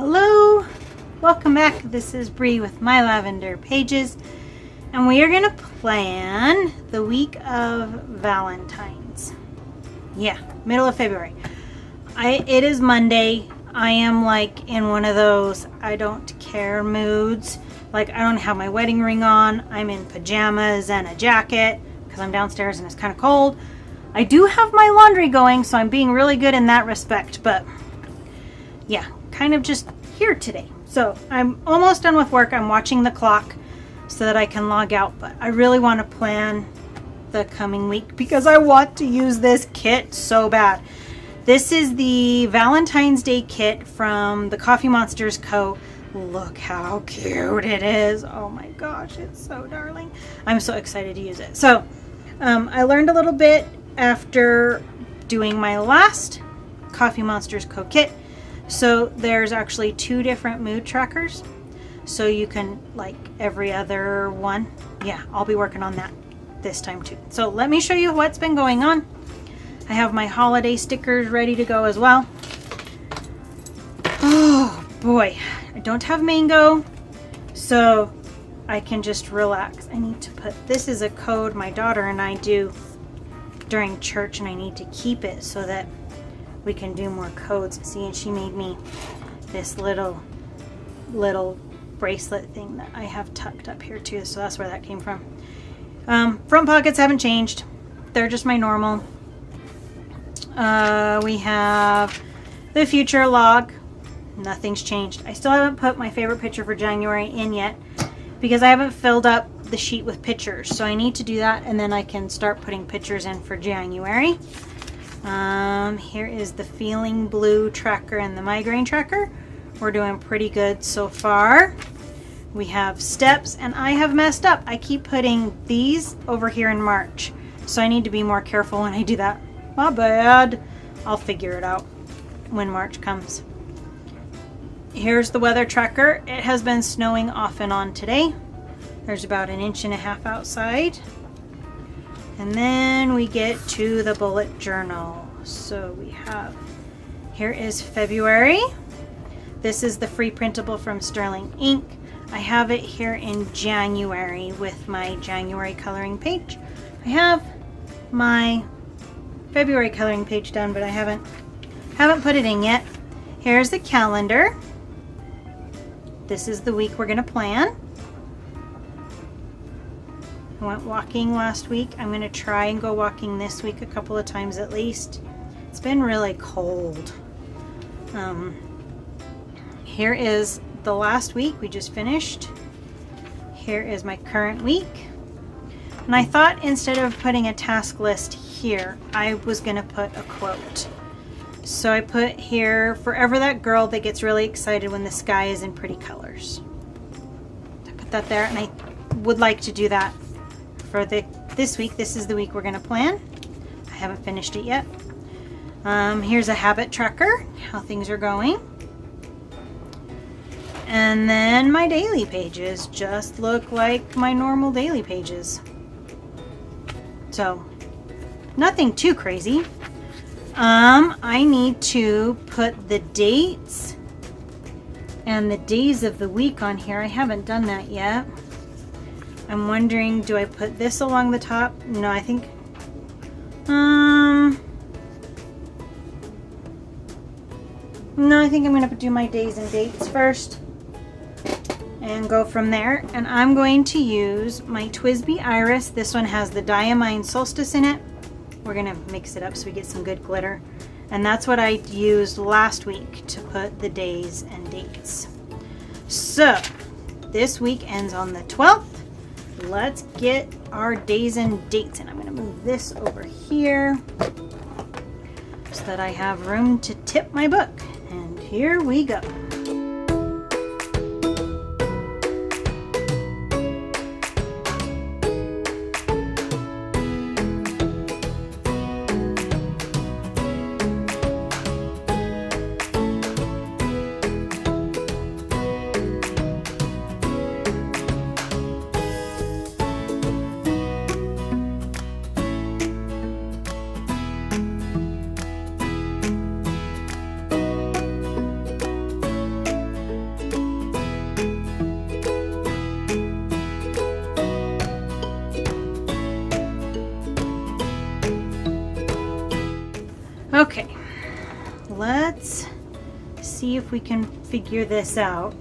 Hello, welcome back. This is Bree with My Lavender Pages, and we are going to plan the week of Valentines. Yeah, middle of February. It is Monday. I am like in one of those I don't care moods. Like, I don't have my wedding ring on. I'm in pajamas and a jacket because I'm downstairs and it's kind of cold. I do have my laundry going, so I'm being really good in that respect, but yeah, kind of just here today. So I'm almost done with work. I'm watching the clock so that I can log out, but I really want to plan the coming week because I want to use this kit so bad. This is the Valentine's Day kit from the Coffee Monsterz Co. Look how cute it is. Oh my gosh, it's so darling. I'm so excited to use it. So I learned a little bit after doing my last Coffee Monsterz Co. kit. So there's actually 2 different mood trackers. So you can, like, every other one. Yeah, I'll be working on that this time too. So let me show you what's been going on. I have my holiday stickers ready to go as well. Oh boy, I don't have mango, so I can just relax. I need to put, this is a code my daughter and I do during church, and I need to keep it so that we can do more codes. See, and she made me this little bracelet thing that I have tucked up here too, so that's where that came from. Front pockets haven't changed. They're just my normal. We have the future log. Nothing's changed. I still haven't put my favorite picture for January in yet because I haven't filled up the sheet with pictures. So I need to do that, and then I can start putting pictures in for January. Here is the Feeling Blue tracker and the Migraine tracker. We're doing pretty good so far. We have steps, and I have messed up. I keep putting these over here in March, so I need to be more careful when I do that. My bad. I'll figure it out when March comes. Here's the weather tracker. It has been snowing off and on today. There's about 1.5 inches outside. And then we get to the bullet journal. So we have, here is February. This is the free printable from Sterling Ink. I have it here in January with my January coloring page. I have my February coloring page done, but I haven't put it in yet. Here's the calendar. This is the week we're gonna plan. I went walking last week. I'm gonna try and go walking this week a couple of times at least. It's been really cold. Here is the last week we just finished. Here is my current week. And I thought instead of putting a task list here, I was gonna put a quote. So I put here, forever that girl that gets really excited when the sky is in pretty colors. I put that there, and I would like to do that for this week. This is the week we're gonna plan. I haven't finished it yet. Here's a habit tracker, how things are going. And then my daily pages just look like my normal daily pages. So, nothing too crazy. I need to put the dates and the days of the week on here. I haven't done that yet. I'm wondering, do I put this along the top? No, I think, no, I think I'm gonna do my days and dates first and go from there. And I'm going to use my TWSBI Iris. This one has the Diamine Solstice in it. We're gonna mix it up so we get some good glitter. And that's what I used last week to put the days and dates. So this week ends on the 12th. Let's get our days and dates. And I'm gonna move this over here so that I have room to tip my book. And here we go. Okay, let's see if we can figure this out.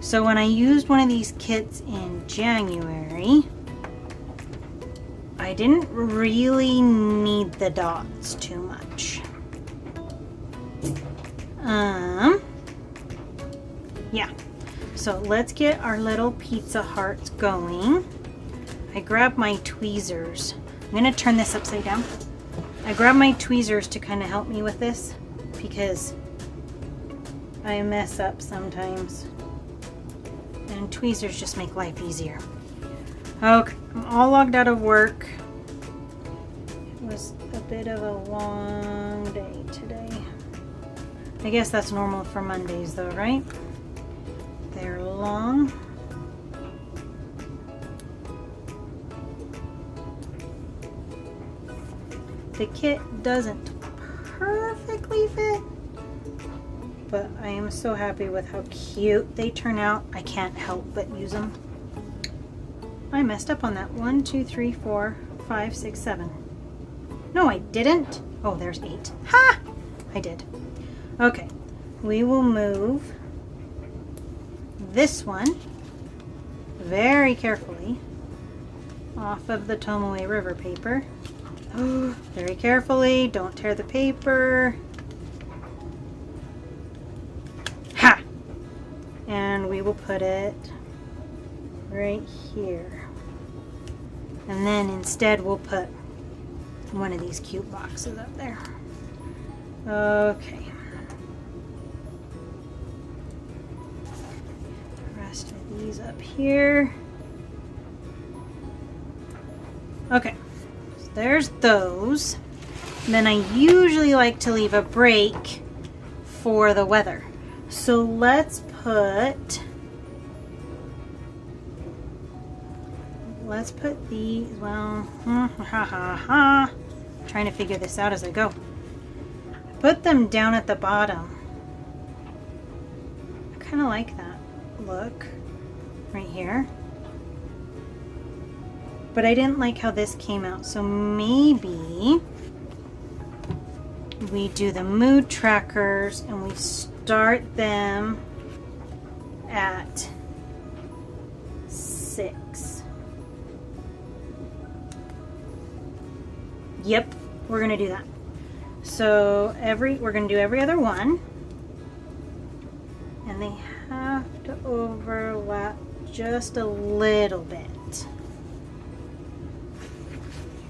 So when I used one of these kits in January, I didn't really need the dots too much. Yeah. So let's get our little pizza hearts going. I grabbed my tweezers. I'm gonna turn this upside down. I grabbed my tweezers to kind of help me with this because I mess up sometimes. And tweezers just make life easier. Okay, I'm all logged out of work. It was a bit of a long day today. I guess that's normal for Mondays though, right? They're long. The kit doesn't perfectly fit, but I am so happy with how cute they turn out. I can't help but use them. I messed up on that. 1, 2, 3, 4, 5, 6, 7. No, I didn't. Oh, there's 8. Ha! I did. Okay, we will move this one very carefully off of the Tombow River paper. Oh, very carefully, don't tear the paper. Ha! And we will put it right here. And then instead we'll put one of these cute boxes up there. Okay. The rest of these up here. Okay. So there's those. And then I usually like to leave a break for the weather. So let's put these, well, trying to figure this out as I go. Put them down at the bottom. I kind of like that look right here. But I didn't like how this came out, so maybe we do the mood trackers and we start them at 6. Yep, we're gonna do that. So we're gonna do every other one, and they have to overlap just a little bit.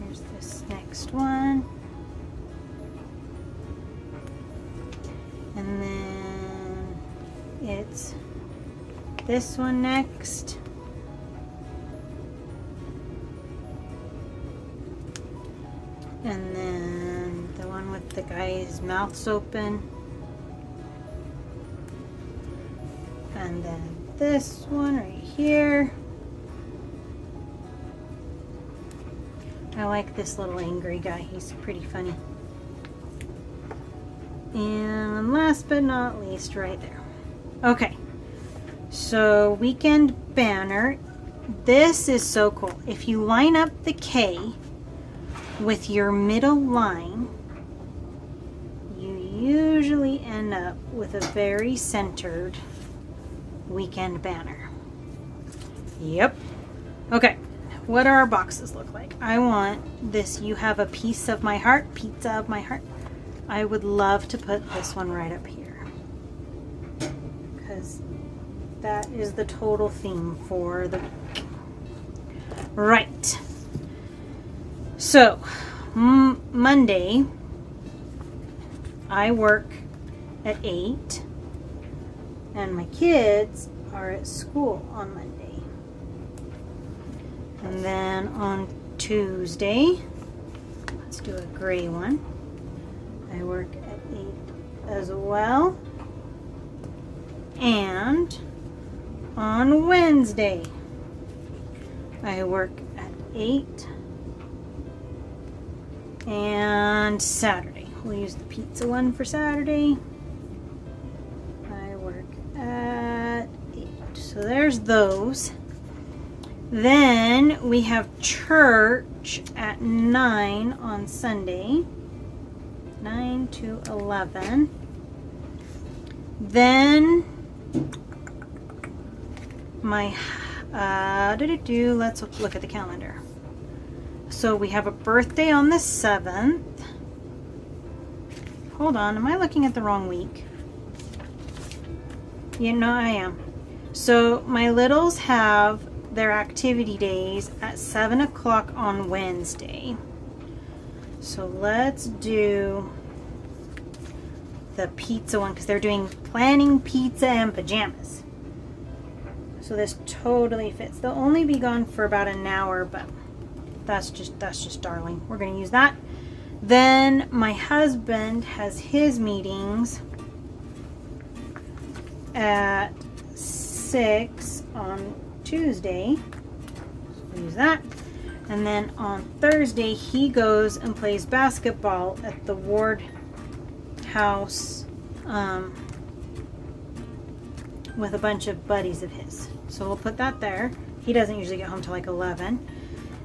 Here's this next one, and then it's this one next. And then the one with the guy's mouth's open. And then this one right here. I like this little angry guy. He's pretty funny. And last but not least, right there. Okay. So weekend banner. This is so cool. If you line up the K with your middle line, you usually end up with a very centered weekend banner. Yep. Okay, what do our boxes look like? I want this "You Have a Piece of My Heart," pizza of my heart. I would love to put this one right up here because that is the total theme for the week. Right. So, Monday, I work at 8, and my kids are at school on Monday. And then on Tuesday, let's do a gray one, I work at 8 as well. And on Wednesday, I work at 8. And Saturday, we'll use the pizza one for Saturday. I work at 8. So there's those. Then we have church at 9 on Sunday. 9 to 11. Then my let's look at the calendar. So we have a birthday on the 7th. Hold on, am I looking at the wrong week? You know I am. So my littles have their activity days at 7 o'clock on Wednesday. So let's do the pizza one because they're doing planning pizza and pajamas. So this totally fits. They'll only be gone for about an hour, but that's just darling. We're going to use that. Then my husband has his meetings at 6 on Tuesday. So we'll use that. And then on Thursday, he goes and plays basketball at the Ward House with a bunch of buddies of his. So we'll put that there. He doesn't usually get home till like 11.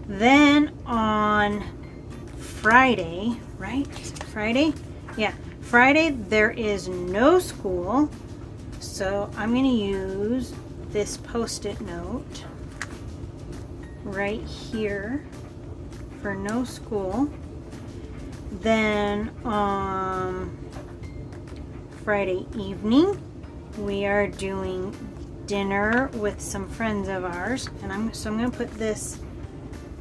Then on Friday, right? Friday? Yeah. Friday, there is no school. So I'm going to use this Post-it note right here for no school. Then on Friday evening, we are doing dinner with some friends of ours. And I'm going to put this,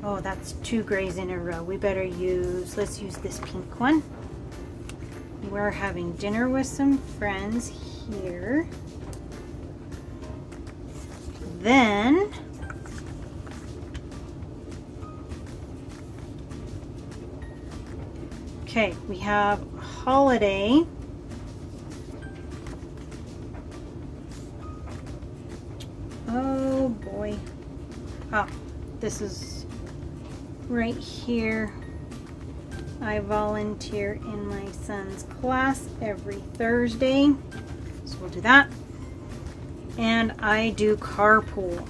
oh, that's 2 grays in a row. We better let's use this pink one. We're having dinner with some friends here. Then okay, we have holiday. Oh boy. Oh, this is right here. I volunteer in my son's class every Thursday. So we'll do that. And I do carpool.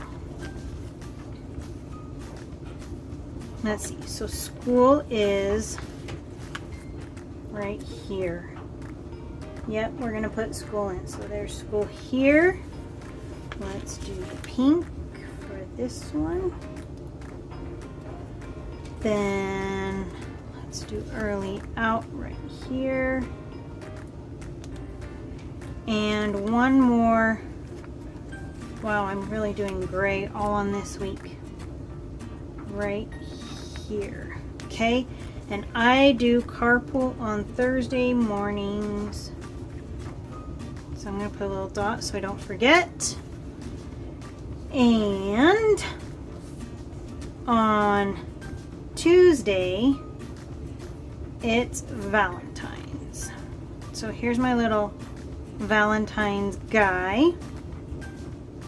Let's see. So school is right here. Yep, we're going to put school in. So there's school here. Let's do the pink for this one. Then let's do early out right here. And one more. Wow, I'm really doing gray all on this week. Right here. Okay, and I do carpool on Thursday mornings. So I'm going to put a little dot so I don't forget. And on Tuesday, it's Valentines. So here's my little Valentine's guy.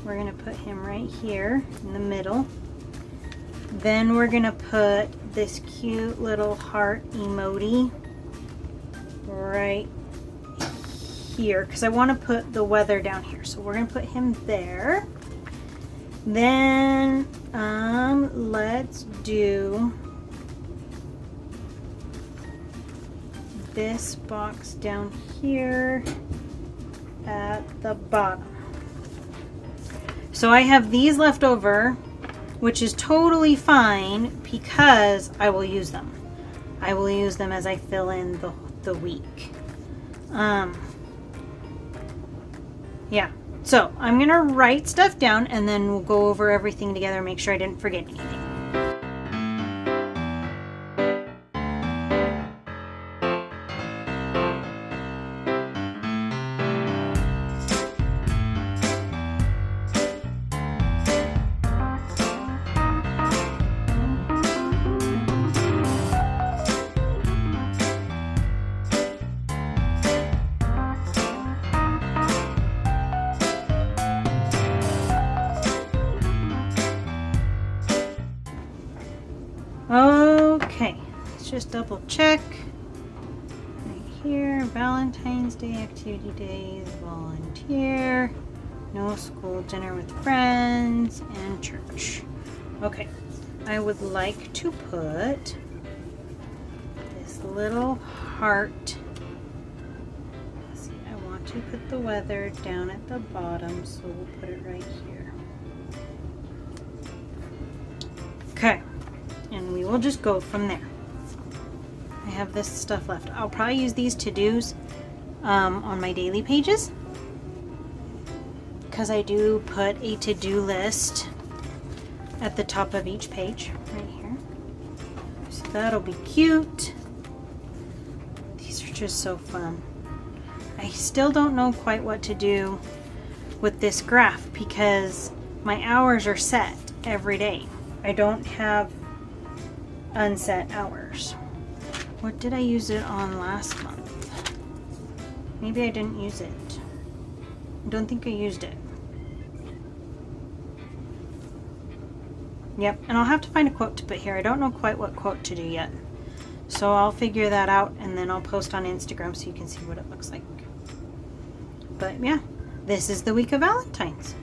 We're going to put him right here in the middle. Then we're going to put this cute little heart emoji right here because I want to put the weather down here. So we're going to put him there. Then let's do this box down here at the bottom. So I have these left over, which is totally fine because I will use them. I will use them as I fill in the week. Yeah, so I'm gonna write stuff down and then we'll go over everything together and make sure I didn't forget anything. Okay, let's just double check. Right here, Valentine's Day, activity days, volunteer, no school, dinner with friends, and church. Okay, I would like to put this little heart to put the weather down at the bottom, so we'll put it right here. Okay, and we will just go from there. I have this stuff left. I'll probably use these to-dos on my daily pages, because I do put a to-do list at the top of each page right here. So that'll be cute. These are just so fun. I still don't know quite what to do with this graph because my hours are set every day. I don't have unset hours. What did I use it on last month? Maybe I didn't use it. I don't think I used it. Yep, and I'll have to find a quote to put here. I don't know quite what quote to do yet. So I'll figure that out and then I'll post on Instagram so you can see what it looks like. But yeah, this is the week of Valentines.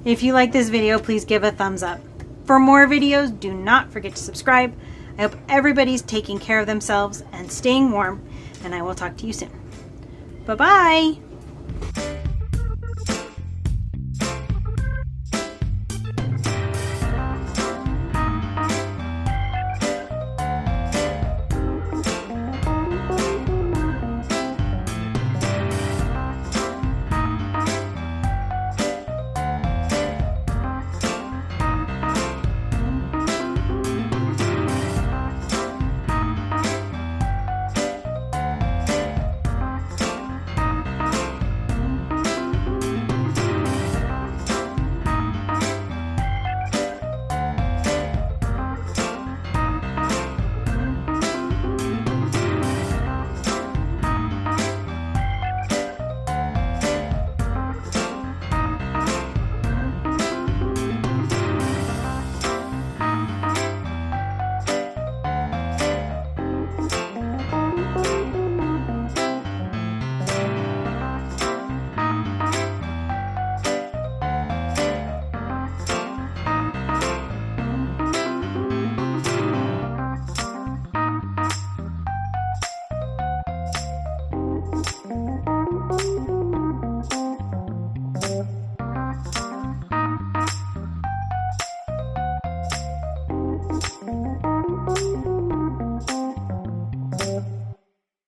If you like this video, please give a thumbs up. For more videos, do not forget to subscribe. I hope everybody's taking care of themselves and staying warm, and I will talk to you soon. Bye-bye!